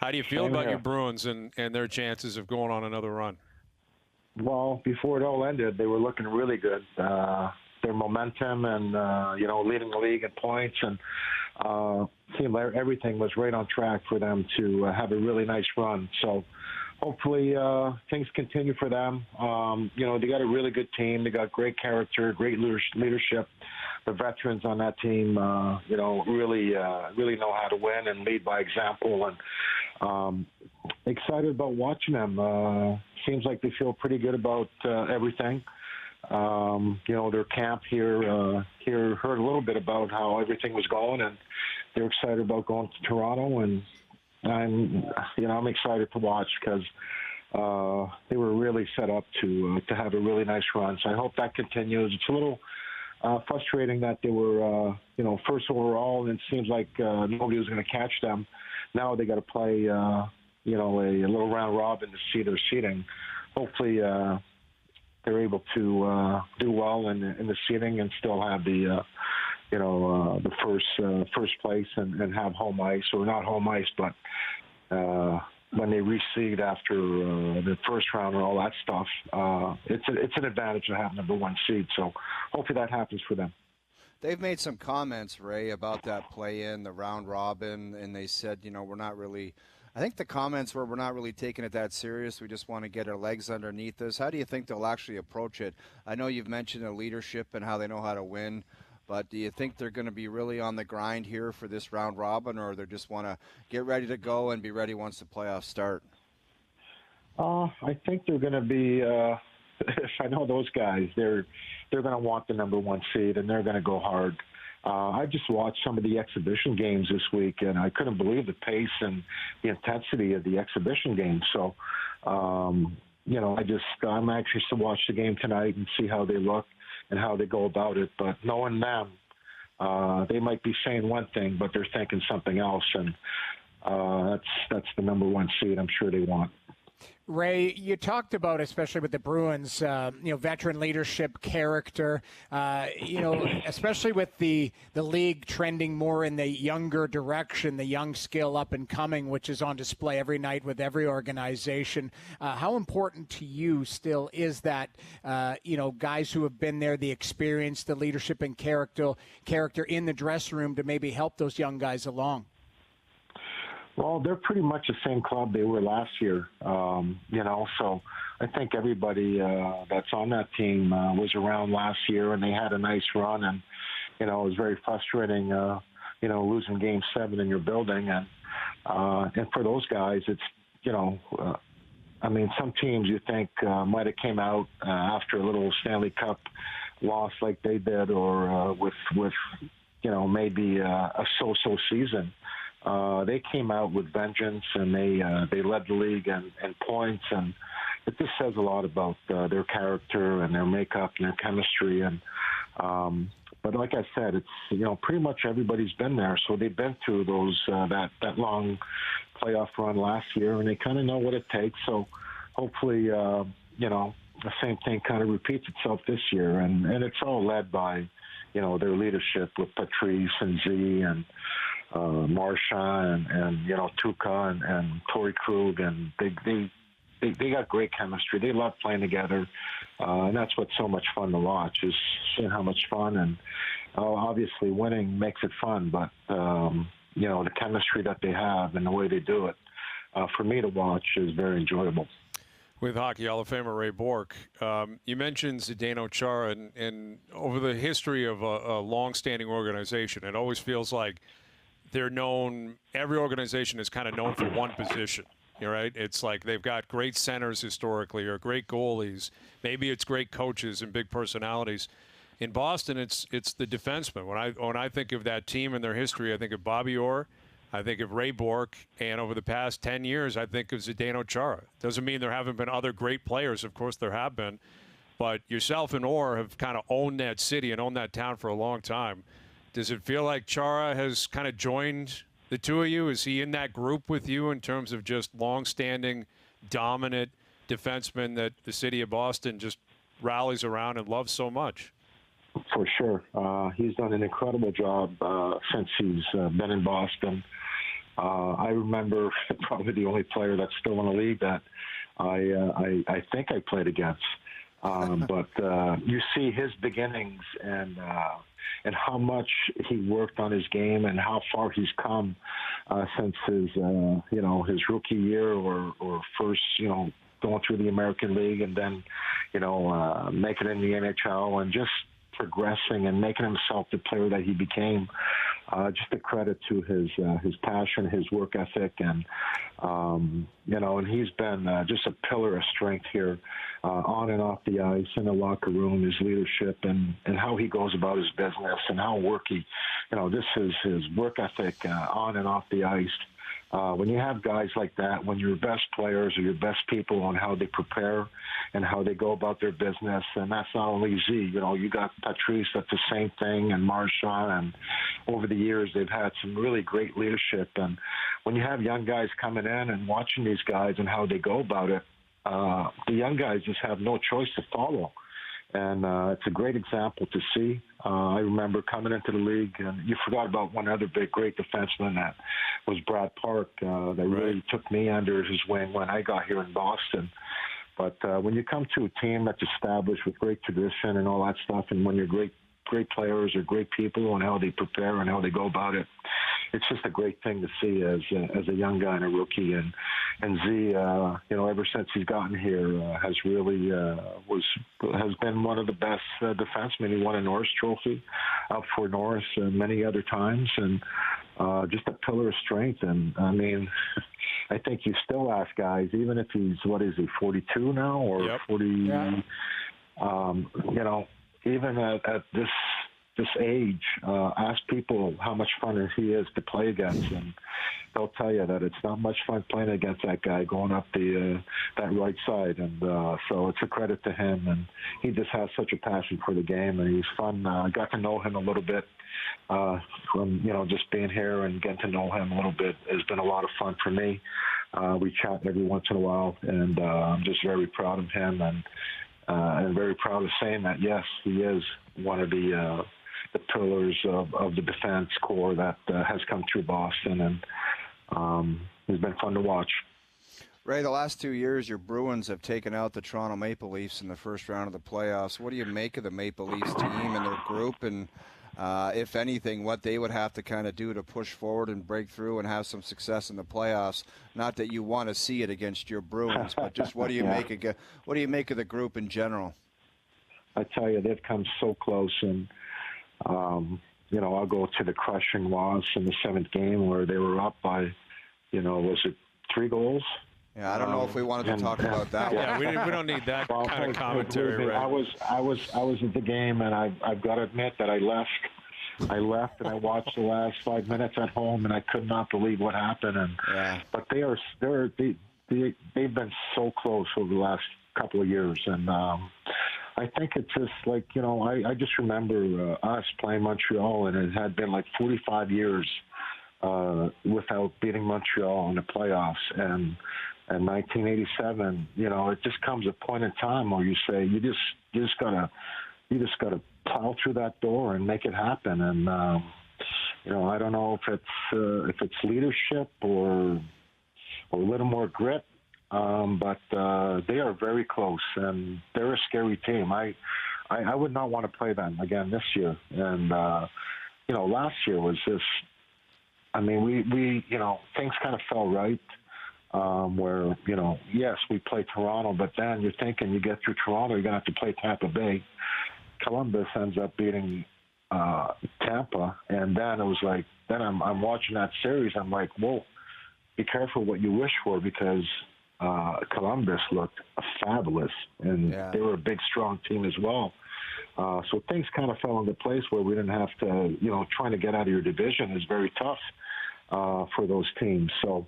How do you feel about your Bruins and their chances of going on another run? Well, before it all ended, they were looking really good. Their momentum and, leading the league in points and seemed like everything was right on track for them to have a really nice run. So hopefully things continue for them. They got a really good team. They got great character, great leadership. The veterans on that team, really know how to win and lead by example. And excited about watching them. Seems like they feel pretty good about everything. Their camp here heard a little bit about how everything was going, and they're excited about going to Toronto. And I'm excited to watch because they were really set up to have a really nice run. So I hope that continues. It's a little frustrating that they were, first overall, and it seems like nobody was going to catch them. Now they got to play, a little round robin to see their seeding. Hopefully they're able to do well in the seeding and still have the first place and have home ice, or not home ice, but when they reseed after the first round and all that stuff, it's an advantage to have number one seed. So hopefully that happens for them. They've made some comments, Ray, about that play-in, the round robin, and they said, we're not really – I think the comments were we're not really taking it that serious. We just want to get our legs underneath us. How do you think they'll actually approach it? I know you've mentioned the leadership and how they know how to win, but do you think they're going to be really on the grind here for this round robin, or they just want to get ready to go and be ready once the playoffs start? I think they're going to be if I know those guys, they're going to want the number one seed, and they're going to go hard. I just watched some of the exhibition games this week, and I couldn't believe the pace and the intensity of the exhibition games. So, I'm anxious to watch the game tonight and see how they look and how they go about it. But knowing them, they might be saying one thing, but they're thinking something else, and that's the number one seed I'm sure they want. Ray, you talked about, especially with the Bruins, veteran leadership, character, especially with the league trending more in the younger direction, the young skill up and coming, which is on display every night with every organization. How important to you still is that, guys who have been there, the experience, the leadership and character in the dressing room to maybe help those young guys along? Well, they're pretty much the same club they were last year, so I think everybody that's on that team was around last year, and they had a nice run, and, it was very frustrating, losing Game 7 in your building. And for those guys, it's, some teams you think might have came out after a little Stanley Cup loss like they did, or with maybe a so-so season. They came out with vengeance, and they led the league in points, and it just says a lot about their character and their makeup and their chemistry. And but like I said, it's pretty much everybody's been there, so they've been through those that long playoff run last year, and they kind of know what it takes. So hopefully, the same thing kind of repeats itself this year, and it's all led by their leadership with Patrice and Z and Marchand and Tuukka and Torrey Krug, and they got great chemistry. They love playing together, and that's what's so much fun to watch, is seeing how much fun. And obviously winning makes it fun, but the chemistry that they have and the way they do it, for me to watch, is very enjoyable. With Hockey Hall of Famer Ray Bourque, you mentioned Zdeno Chara, and over the history of a long-standing organization, it always feels like they're known, every organization is kind of known for one position, right? It's like they've got great centers historically, or great goalies. Maybe it's great coaches and big personalities. In Boston, it's the defenseman. When I think of that team and their history, I think of Bobby Orr, I think of Ray Bourque, and over the past 10 years, I think of Zdeno Chara. Doesn't mean there haven't been other great players. Of course there have been. But yourself and Orr have kind of owned that city and owned that town for a long time. Does it feel like Chara has kind of joined the two of you? Is he in that group with you in terms of just long-standing, dominant defensemen that the city of Boston just rallies around and loves so much? For sure. He's done an incredible job since he's been in Boston. I remember probably the only player that's still in the league that I think I played against. But you see his beginnings and how much he worked on his game and how far he's come since his his rookie year or first going through the American League and then making it in the NHL and just progressing and making himself the player that he became. Just a credit to his passion, his work ethic, and and he's been just a pillar of strength here on and off the ice, in the locker room, his leadership, and how he goes about his business and how this is his work ethic on and off the ice. When you have guys like that, when your best players are your best people on how they prepare and how they go about their business, and that's not only Z, you got Patrice, that's the same thing, and Marchand, and over the years they've had some really great leadership. And when you have young guys coming in and watching these guys and how they go about it, the young guys just have no choice to follow. And it's a great example to see. I remember coming into the league, and you forgot about one other great defenseman that was Brad Park, that really took me under his wing when I got here in Boston. But when you come to a team that's established with great tradition and all that stuff, and when you're great players or great people and how they prepare and how they go about it, it's just a great thing to see as a young guy and a rookie. And Z, ever since he's gotten here, has really has been one of the best defensemen. He won a Norris Trophy up for Norris many other times, and just a pillar of strength. And I mean, I think you still ask guys, even if he's 42 now or 40, even at this age, ask people how much fun he is to play against, and they'll tell you that it's not much fun playing against that guy going up that right side. And so it's a credit to him, and he just has such a passion for the game, and he's fun. I got to know him a little bit from just being here, and getting to know him a little bit has been a lot of fun for me. We chat every once in a while, and I'm just very proud of him, and very proud of saying that, yes, he is one of the pillars of the defense core that has come through Boston, and it's been fun to watch. Ray, the last 2 years, your Bruins have taken out the Toronto Maple Leafs in the first round of the playoffs. What do you make of the Maple Leafs team and their group, and if anything, what they would have to kind of do to push forward and break through and have some success in the playoffs? Not that you want to see it against your Bruins, but just what do you make of the group in general? I tell you, they've come so close, and I'll go to the crushing loss in the seventh game where they were up by, was it 3 goals? Yeah, I don't know if we wanted to talk about that. Yeah, we don't need that kind of commentary. Right? I was at the game, and I've got to admit that I left and I watched the last 5 minutes at home, and I could not believe what happened. But they've been so close over the last couple of years, and I think it's just like, I just remember us playing Montreal, and it had been like 45 years without beating Montreal in the playoffs. And in 1987, it just comes a point in time where you say you just gotta plow through that door and make it happen. And I don't know if it's leadership or a little more grit. But they are very close, and they're a scary team. I would not want to play them again this year. And, last year was just, we things kind of fell right, where, yes, we played Toronto, but then you're thinking you get through Toronto, you're going to have to play Tampa Bay. Columbus ends up beating Tampa, and then it was like, then I'm watching that series, I'm like, whoa, be careful what you wish for, because Columbus looked fabulous, and they were a big, strong team as well. So things kind of fell into place where we didn't have to, trying to get out of your division is very tough for those teams. So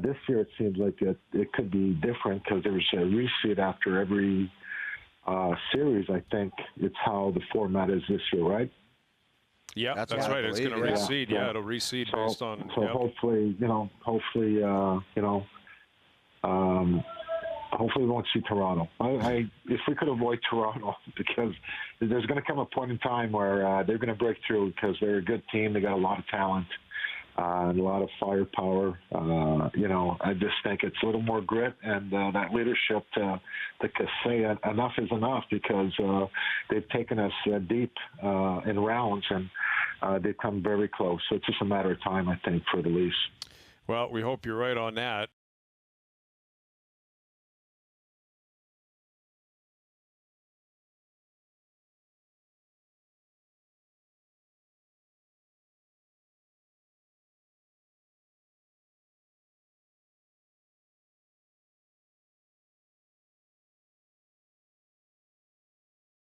this year it seems like it could be different, because there's a reseed after every series. I think it's how the format is this year, right? Yeah, that's right. It's going to reseed. Yeah, it'll reseed based on. So hopefully, hopefully we won't see Toronto. If we could avoid Toronto, because there's going to come a point in time where they're going to break through, because they're a good team. They got a lot of talent. and a lot of firepower. I just think it's a little more grit and that leadership to say enough is enough, because they've taken us deep in rounds, and they've come very close. So it's just a matter of time, I think, for the Leafs. Well, we hope you're right on that.